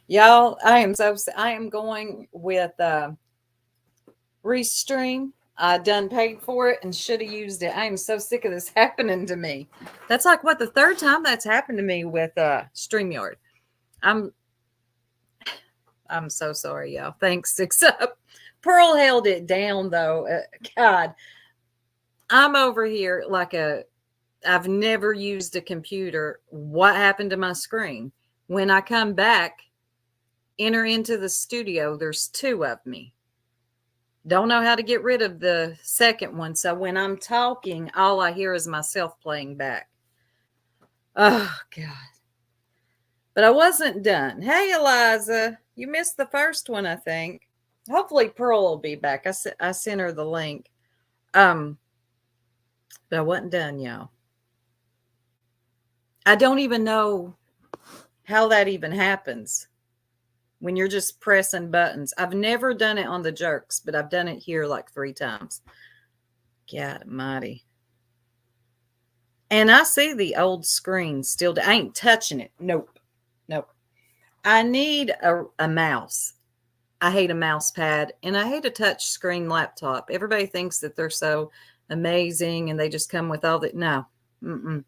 Y'all, I am going with Restream. I done paid for it and should have used it. I am so sick of this happening to me. That's like what the third time that's happened to me with StreamYard. I'm I'm so sorry, y'all. Thanks, except Pearl held it down though. God, I'm over here like I've never used a computer. What happened to my screen? When I come back, enter into the studio, there's two of me. Don't know how to get rid of the second one. So when I'm talking, all I hear is myself playing back. Oh, God. But I wasn't done. Hey, Eliza, you missed the first one, I think. Hopefully, Pearl will be back. I sent her the link. Um, but I wasn't done, y'all. I don't even know how that even happens when you're just pressing buttons. I've never done it on the jerks, but I've done it here like 3 times. God almighty. And I see the old screen still. I ain't touching it. Nope. Nope. I need a mouse. I hate a mouse pad and I hate a touch screen laptop. Everybody thinks that they're so amazing and they just come with all that. No. Mm-mm.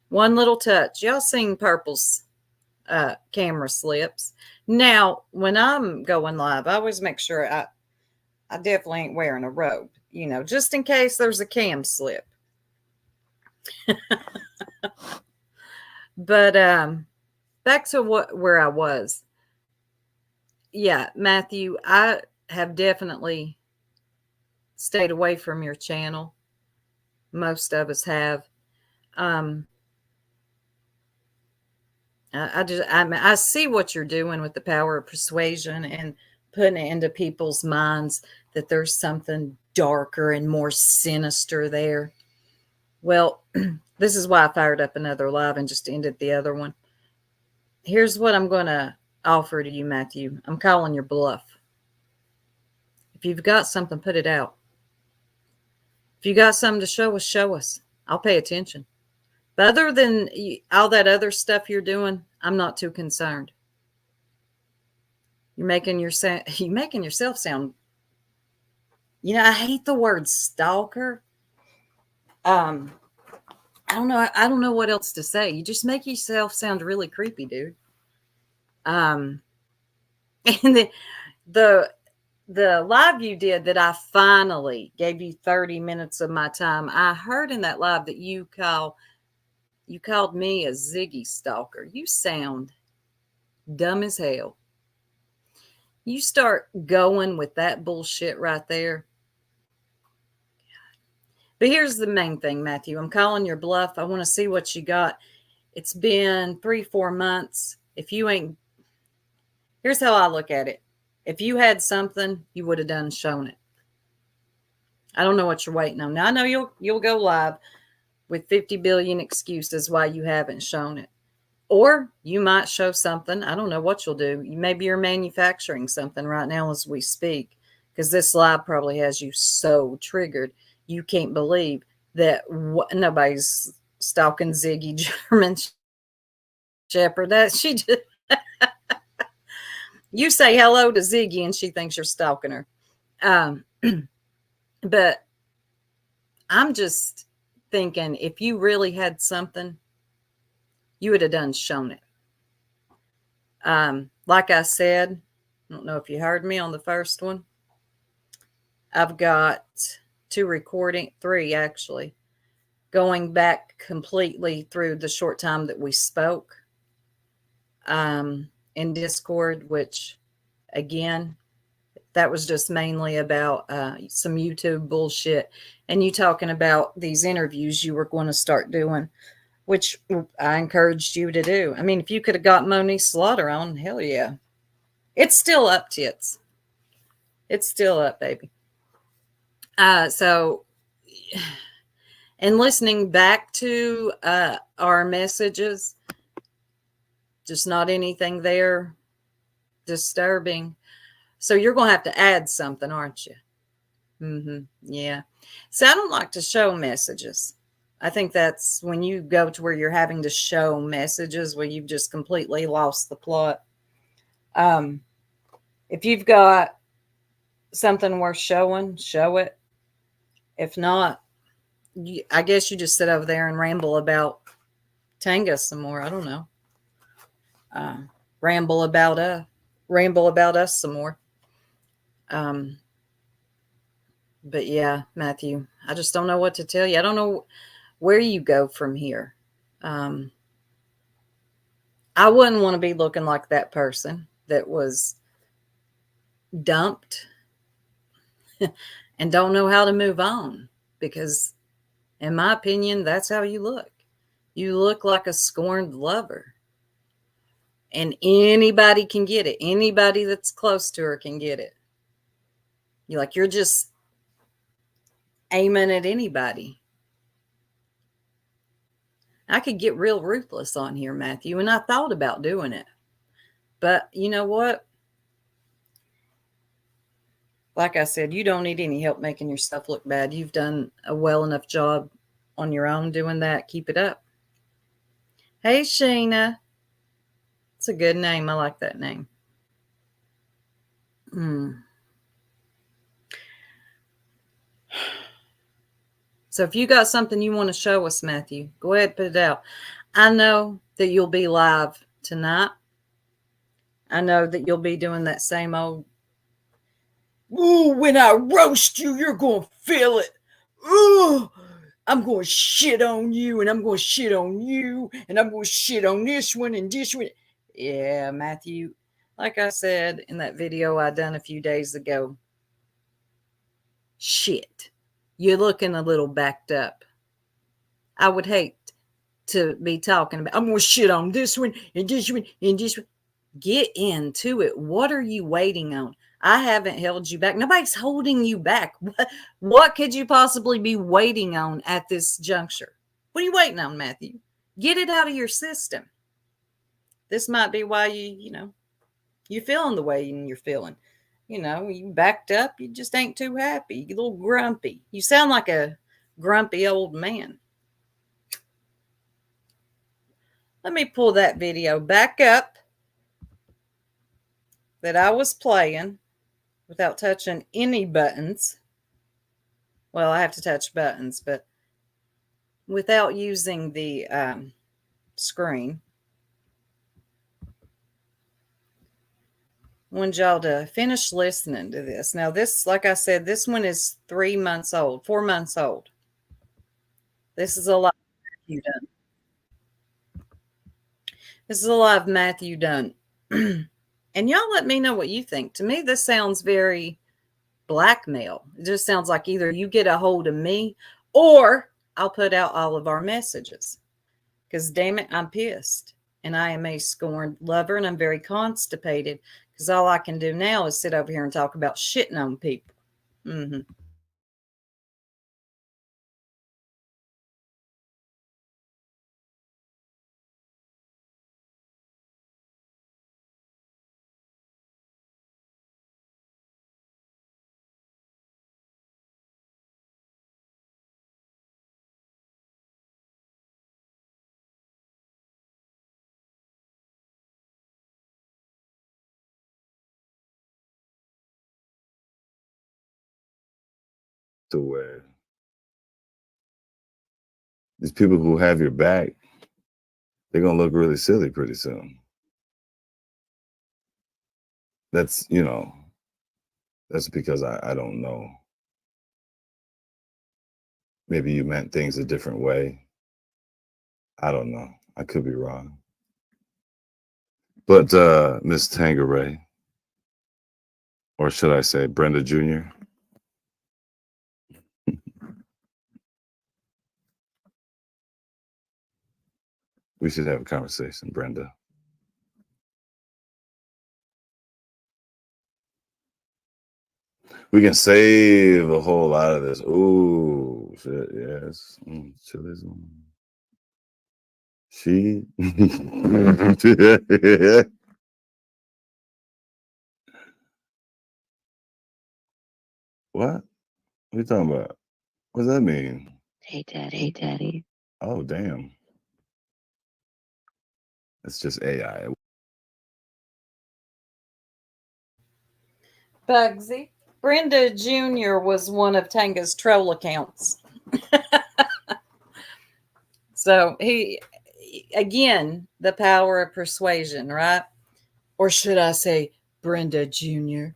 One little touch. Y'all seen Purple's camera slips. Now, when I'm going live, I always make sure I definitely ain't wearing a robe, just in case there's a cam slip. But back to where I was. Yeah, Matthew, I have definitely stayed away from your channel. Most of us have. I see what you're doing with the power of persuasion and putting it into people's minds that there's something darker and more sinister there. Well, this is why I fired up another live and just ended the other one. Here's what I'm going to offer to you, Matthew. I'm calling your bluff. If you've got something, put it out. If you got something to show us, show us. I'll pay attention. But other than all that other stuff you're doing, I'm not too concerned. You're making yourself sound. I hate the word stalker. I don't know. I don't know what else to say. You just make yourself sound really creepy, dude. And the live you did that I finally gave you 30 minutes of my time. I heard in that live that you called me a Ziggy stalker. You sound dumb as hell. You start going with that bullshit right there. But here's the main thing, Matthew. I'm calling your bluff. I want to see what you got. It's been 3-4 months. Here's how I look at it. If you had something, you would have done shown it. I don't know what you're waiting on. Now I know you'll go live with 50 billion excuses why you haven't shown it. Or you might show something. I don't know what you'll do. Maybe you're manufacturing something right now as we speak, because this live probably has you so triggered you can't believe that nobody's stalking Ziggy German Shepherd. That she just you say hello to Ziggy and she thinks you're stalking her. But I'm just thinking, if you really had something, you would have shown it. Like I said, I don't know if you heard me on the first one. I've got 3 actually, going back completely through the short time that we spoke in Discord, which again, that was just mainly about some YouTube bullshit and you talking about these interviews you were going to start doing, which I encouraged you to do. I mean, if you could have got Monique Slaughter on, hell yeah. It's still up, tits. It's still up, baby. So, and listening back to our messages, just not anything there disturbing. So you're going to have to add something, aren't you? Yeah. So I don't like to show messages. I think that's when you go to where you're having to show messages where you've just completely lost the plot. Um, if you've got something worth showing, show it. If not, I guess you just sit over there and ramble about Tanga some more. I don't know. Uh, ramble about ramble about us some more. Um, but yeah, Matthew, I just don't know what to tell you. I don't know where you go from here. Um, I wouldn't want to be looking like that person that was dumped and don't know how to move on because, in my opinion, that's how you look. You look like a scorned lover. And anybody can get it. Anybody that's close to her can get it. You're just aiming at anybody. I could get real ruthless on here, Matthew, and I thought about doing it. But you know what? Like I said, you don't need any help making yourself look bad. You've done a well enough job on your own doing that. Keep it up. Hey, Sheena. It's a good name. I like that name. So if you got something you want to show us, Matthew, go ahead and put it out. I know that you'll be live tonight. I know that you'll be doing that same old, ooh, when I roast you, you're going to feel it. Ooh, I'm going to shit on you, and I'm going to shit on you, and I'm going to shit on this one and this one. Yeah, Matthew, like I said in that video I done a few days ago, shit, you're looking a little backed up. I would hate to be talking about, I'm going to shit on this one and this one and this one. Get into it. What are you waiting on? I haven't held you back. Nobody's holding you back. What could you possibly be waiting on at this juncture? What are you waiting on, Matthew? Get it out of your system. This might be why you're feeling the way you're feeling. You backed up. You just ain't too happy. You're a little grumpy. You sound like a grumpy old man. Let me pull that video back up that I was playing without touching any buttons. Well, I have to touch buttons, but without using the screen. I want y'all to finish listening to this. Now, this, like I said, this one is 3 months old, 4 months old. This is a lot Matthew done. This is a lot of Matthew done. And y'all let me know what you think. To me, this sounds very blackmail. It just sounds like either you get a hold of me or I'll put out all of our messages. Because damn it, I'm pissed. And I am a scorned lover and I'm very constipated because all I can do now is sit over here and talk about shitting on people. Mm-hmm. To where these people who have your back, they're gonna look really silly pretty soon. That's that's because I don't know. Maybe you meant things a different way. I don't know. I could be wrong. But Miss Tangeray, or should I say Brenda Jr., we should have a conversation, Brenda. We can save a whole lot of this. Ooh, shit, yes. Chili's on. She. What? What are you talking about? What does that mean? Hey, Daddy. Hey, Daddy. Oh, damn. It's just AI. Bugsy. Brenda Jr. was one of Tanga's troll accounts. So again, the power of persuasion, right? Or should I say Brenda Jr.?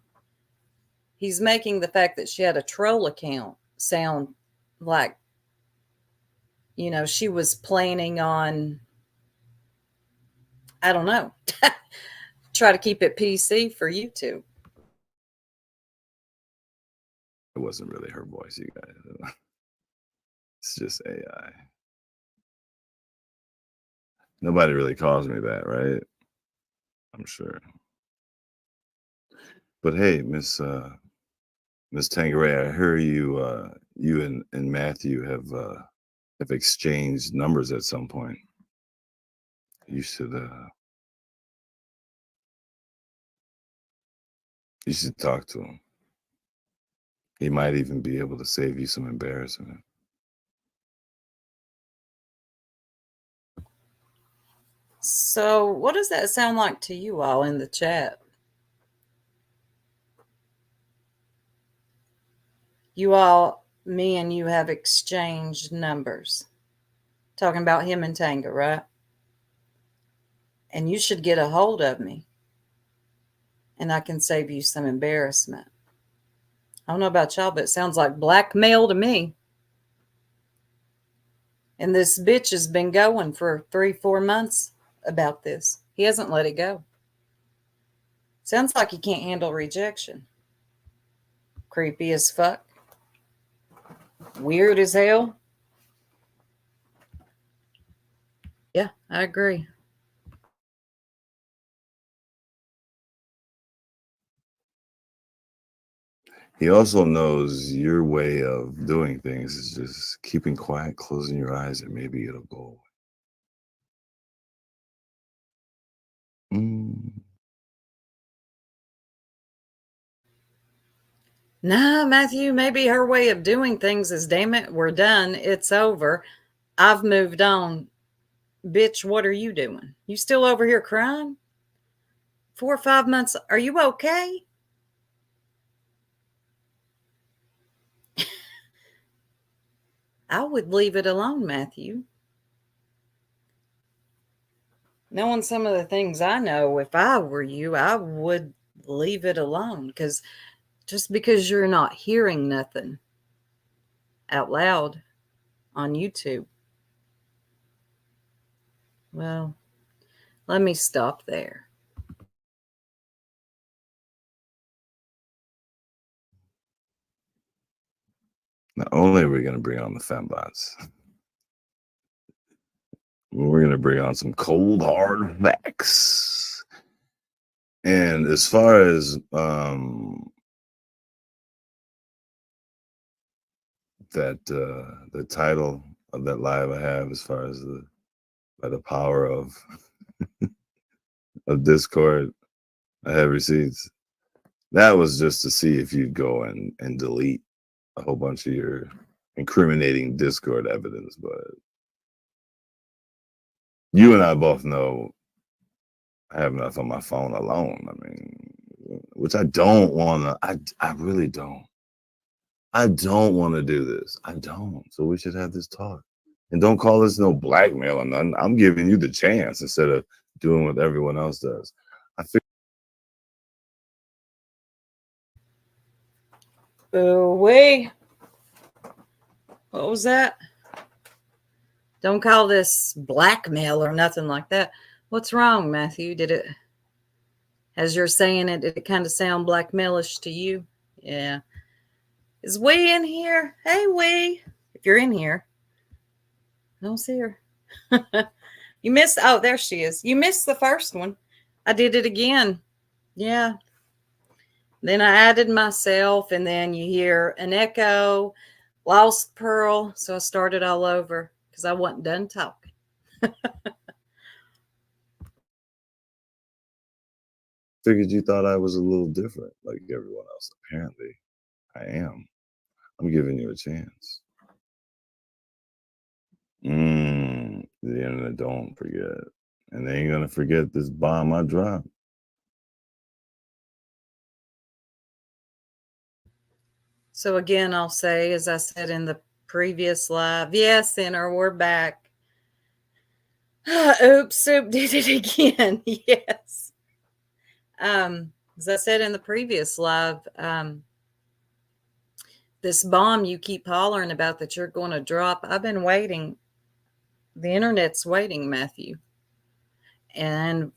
He's making the fact that she had a troll account sound like, she was planning on, I don't know, try to keep it PC for YouTube. It wasn't really her voice, you guys. It's just AI. Nobody really calls me that, right? I'm sure. But hey, Miss Tangeray, I heard you and Matthew have exchanged numbers at some point. You should talk to him. He might even be able to save you some embarrassment. So, what does that sound like to you all in the chat? You all, me and you have exchanged numbers. Talking about him and Tanga, right? And you should get a hold of me. And I can save you some embarrassment. I don't know about y'all, but it sounds like blackmail to me. And this bitch has been going for 3-4 months about this. He hasn't let it go. Sounds like he can't handle rejection. Creepy as fuck. Weird as hell. Yeah, I agree. He also knows your way of doing things is just keeping quiet, closing your eyes, and maybe it'll go away. Nah, Matthew, maybe her way of doing things is, damn it, we're done. It's over. I've moved on. Bitch, what are you doing? You still over here crying? 4 or 5 months. Are you okay? I would leave it alone, Matthew. Knowing some of the things I know, if I were you, I would leave it alone. Because just because you're not hearing nothing out loud on YouTube, well, let me stop there. Not only are we going to bring on the fembots, we're going to bring on some cold hard facts. And as far as that the title of that live I have, as far as by the power of Discord, I have receipts. That was just to see if you'd go and delete a whole bunch of your incriminating Discord evidence, but you and I both know I have enough on my phone alone. I mean, which I don't want to. I really don't. I don't want to do this. I don't. So we should have this talk. And don't call this no blackmail or nothing. I'm giving you the chance instead of doing what everyone else does. I feel. Ooh-wee. What was that? Don't call this blackmail or nothing like that. What's wrong, Matthew? As you're saying it, did it kind of sound blackmailish to you? Yeah. Is Wee in here? Hey, Wee. If you're in here. I don't see her. You missed, oh, there she is. You missed the first one. I did it again. Yeah. Then I added myself, and then you hear an echo, lost Pearl. So I started all over because I wasn't done talking. Figured you thought I was a little different, like everyone else. Apparently, I am. I'm giving you a chance. The internet don't forget. And they ain't gonna forget this bomb I dropped. So again, I'll say, as I said in the previous live, yes, Sinner, we're back. Oops, Soup did it again. Yes. As I said in the previous live, this bomb you keep hollering about that you're going to drop, I've been waiting. The internet's waiting, Matthew. And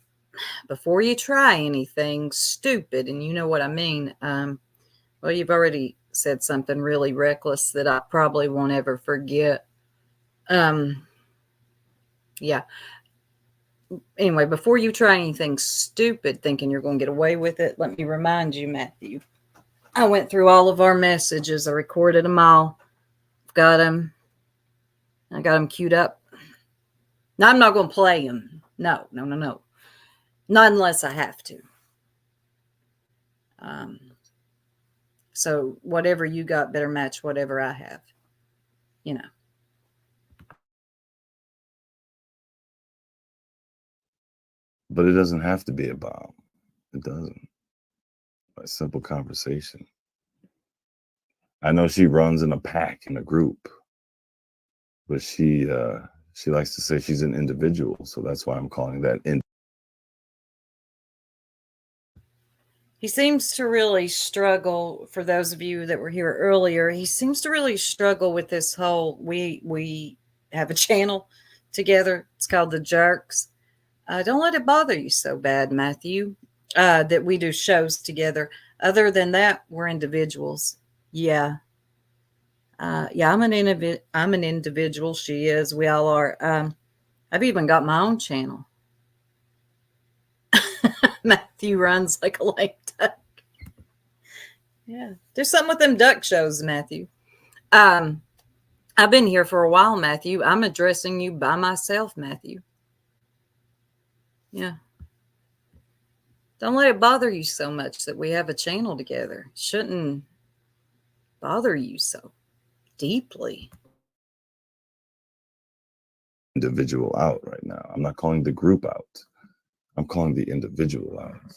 before you try anything stupid, and you know what I mean, well, you've already said something really reckless that I probably won't ever forget. Yeah. Anyway, before you try anything stupid thinking you're going to get away with it, let me remind you, Matthew, I went through all of our messages. I recorded them all. I've got them. I got them queued up. Now, I'm not going to play them. No. Not unless I have to. So whatever you got better match whatever I have. You know. But it doesn't have to be a bomb. It doesn't. A simple conversation. I know she runs in a pack, in a group, but she likes to say she's an individual, so that's why I'm calling that He seems to really struggle, for those of you that were here earlier, he seems to really struggle with this whole, we have a channel together. It's called The Jerks. Don't let it bother you so bad, Matthew, that we do shows together. Other than that, we're individuals. Yeah. Yeah, I'm an individual. She is. We all are. I've even got my own channel. Matthew runs like a lame duck. Yeah, do something with them duck shows, Matthew. I've been here for a while, Matthew. I'm addressing you by myself, Matthew. Yeah. Don't let it bother you so much that we have a channel together. It shouldn't bother you so deeply. individual out right now. I'm not calling the group out. I'm calling the individual out.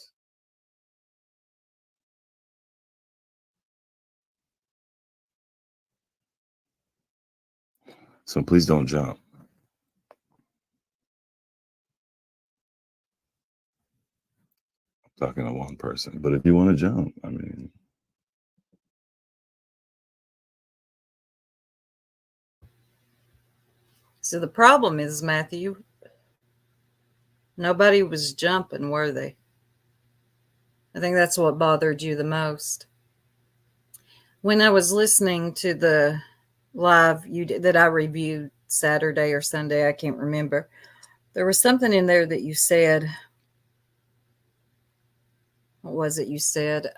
So please don't jump. I'm talking to one person, but if you want to jump, I mean. So the problem is, Matthew, nobody was jumping, were they? I think that's what bothered you the most. When I was listening to the live that I reviewed Saturday or Sunday, I can't remember, there was something in there that you said. What was it you said?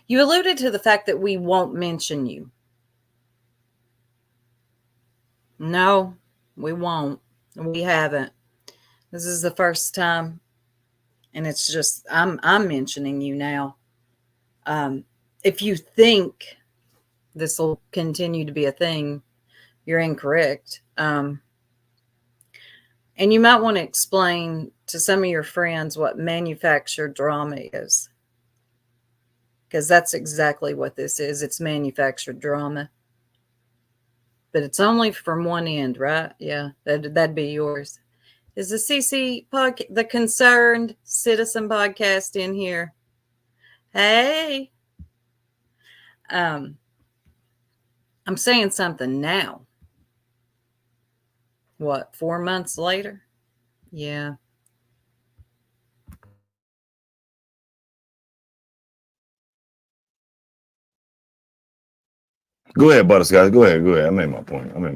You alluded to the fact that we won't mention you. No, we won't. We haven't. This is the first time, and it's just I'm mentioning you now. If you think this will continue to be a thing, you're incorrect. And you might want to explain to some of your friends what manufactured drama is, because that's exactly what this is. It's manufactured drama. But it's only from one end, right? Yeah, that'd be yours. Is the CC podcast, the Concerned Citizen podcast, in here? Hey, I'm saying something now. What, 4 months later? Yeah. Go ahead, Butterscotch. Go ahead. I made my point. I might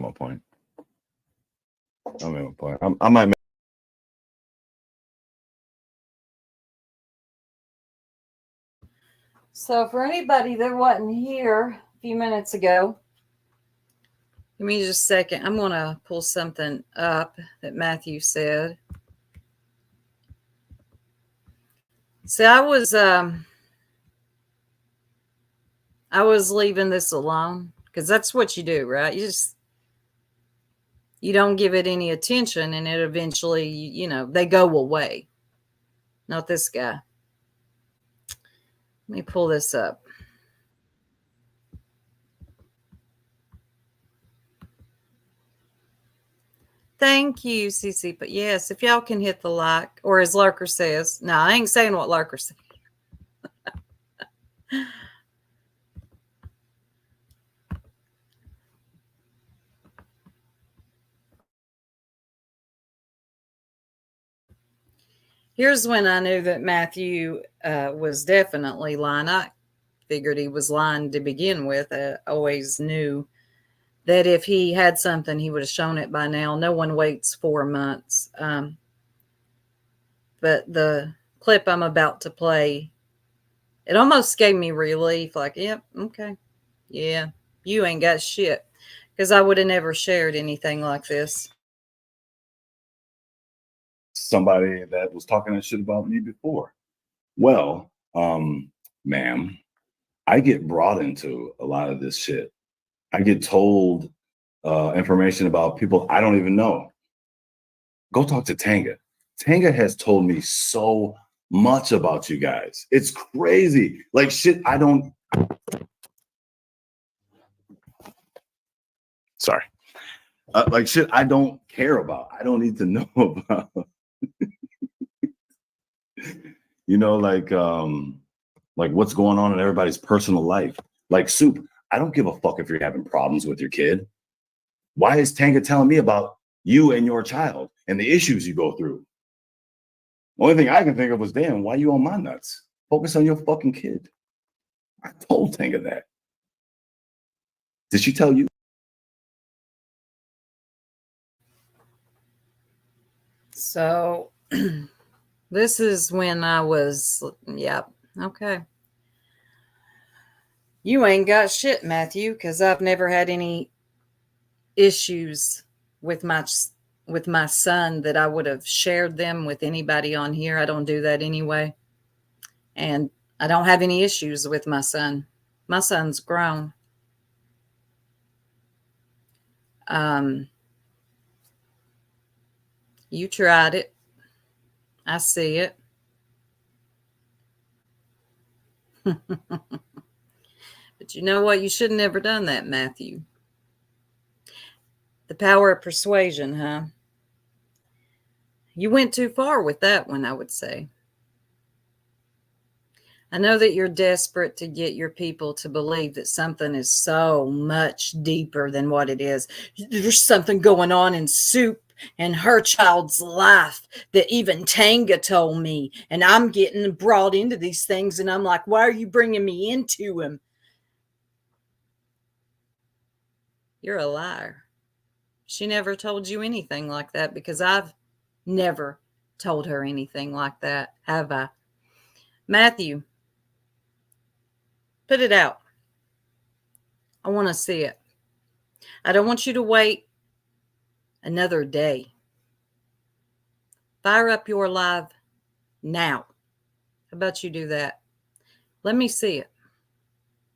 make. So for anybody that wasn't here a few minutes ago, give me just a second. I'm going to pull something up that Matthew said. See, I was leaving this alone, because that's what you do, right? You don't give it any attention, and it eventually, they go away. Not this guy. Let me pull this up. Thank you, Cece. But yes, if y'all can hit the like, or as Lurker says, no, I ain't saying what Lurker said. Here's when I knew that Matthew was definitely lying. I figured he was lying to begin with. I always knew that if he had something, he would have shown it by now. No one waits 4 months. But the clip I'm about to play, it almost gave me relief. Like, yep, okay, yeah, you ain't got shit. Because I would have never shared anything like this. Somebody that was talking that shit about me before. Well, ma'am, I get brought into a lot of this shit. I get told information about people I don't even know. Go talk to Tanga. Tanga has told me so much about you guys. It's crazy. Like shit, I don't. Sorry. Like shit, I don't care about. I don't need to know about. You know, like what's going on in everybody's personal life. Like Soup, I don't give a fuck if you're having problems with your kid. Why is Tanga telling me about you and your child and the issues you go through? The only thing I can think of was, damn, why you on my nuts? Focus on your fucking kid. I told Tanga that. Did she tell you? So this is when I was, yep, okay. You ain't got shit, Matthew, because I've never had any issues with my son that I would have shared them with anybody on here. I don't do that anyway. And I don't have any issues with my son. My son's grown. You tried it. I see it. But you know what? You should have never done that, Matthew. The power of persuasion, huh? You went too far with that one, I would say. I know that you're desperate to get your people to believe that something is so much deeper than what it is. There's something going on in Soup and her child's life that even Tanga told me. And I'm getting brought into these things. And I'm like, why are you bringing me into him? You're a liar. She never told you anything like that because I've never told her anything like that, have I? Matthew, put it out. I want to see it. I don't want you to wait another day. Fire up your live now. How about you do that? Let me see it.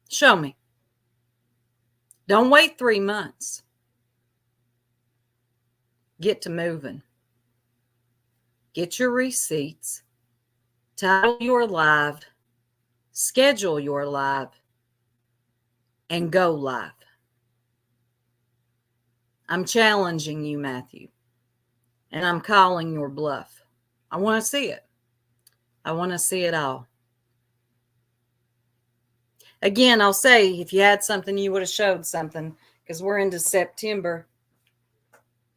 Show me. Don't wait 3 months. Get to moving. Get your receipts. Title your live. Schedule your live. And go live. I'm challenging you, Matthew. And I'm calling your bluff. I want to see it. I want to see it all. Again, I'll say, if you had something, you would have showed something, because we're into September.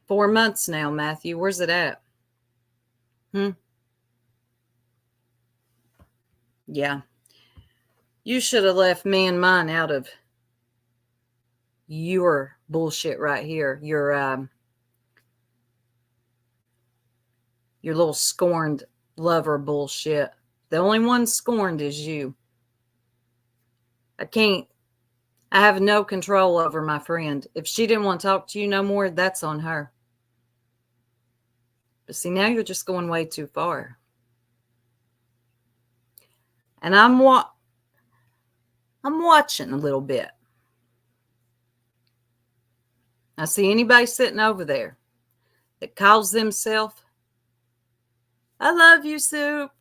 4 months now, Matthew. Where's it at? Yeah. You should have left me and mine out of your bullshit right here. Your little scorned lover bullshit. The only one scorned is you. I have no control over my friend. If she didn't want to talk to you no more, that's on her. But see, now you're just going way too far. And I'm watching a little bit. I see anybody sitting over there that calls themselves, I love you, Soup.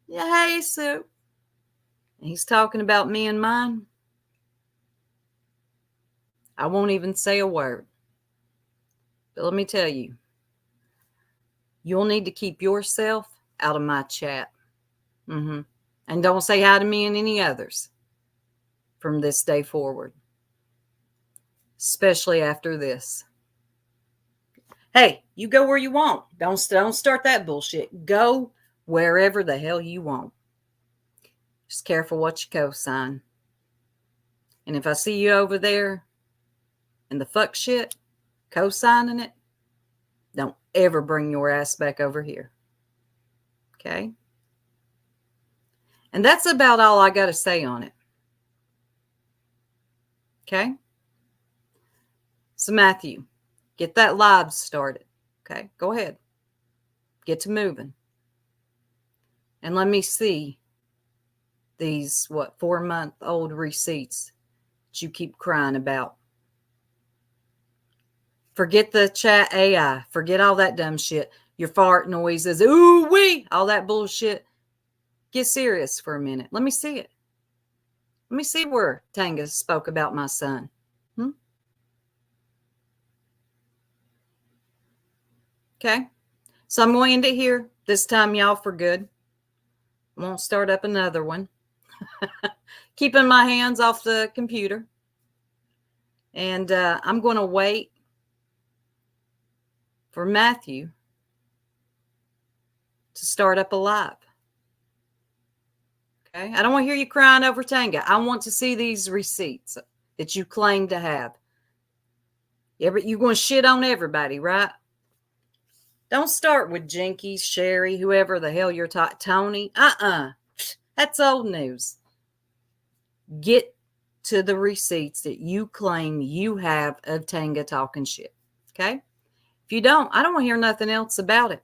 Yeah, hey, Soup. And he's talking about me and mine. I won't even say a word. But let me tell you, You'll need to keep yourself out of my chat. And don't say hi to me and any others from this day forward, especially after this. Hey, you go where you want. Don't start that bullshit. Go wherever the hell you want. Just careful what you co-sign. And if I see you over there in the fuck shit, co-signing it, don't ever bring your ass back over here. Okay? And that's about all I got to say on it. Okay? So Matthew, get that live started. Okay? Go ahead. Get to moving. And let me see these, 4-month-old receipts that you keep crying about. Forget the chat AI. Forget all that dumb shit. Your fart noises. Ooh, wee. All that bullshit. Get serious for a minute. Let me see it. Let me see where Tanga spoke about my son. Okay. So I'm going to end it here. This time, y'all, for good. I won't start up another one. Keeping my hands off the computer. And I'm going to wait for Matthew to start up a live. Okay? I don't want to hear you crying over Tanga. I want to see these receipts that you claim to have. Yeah, but you're going to shit on everybody, right? Don't start with Jinkies, Sherry, whoever the hell you're talking. Tony. That's old news. Get to the receipts that you claim you have of Tanga talking shit. Okay? If you don't, I don't want to hear nothing else about it.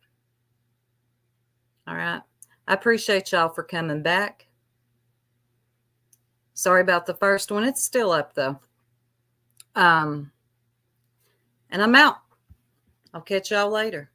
All right. I appreciate y'all for coming back. Sorry about the first one. It's still up, though. And I'm out. I'll catch y'all later.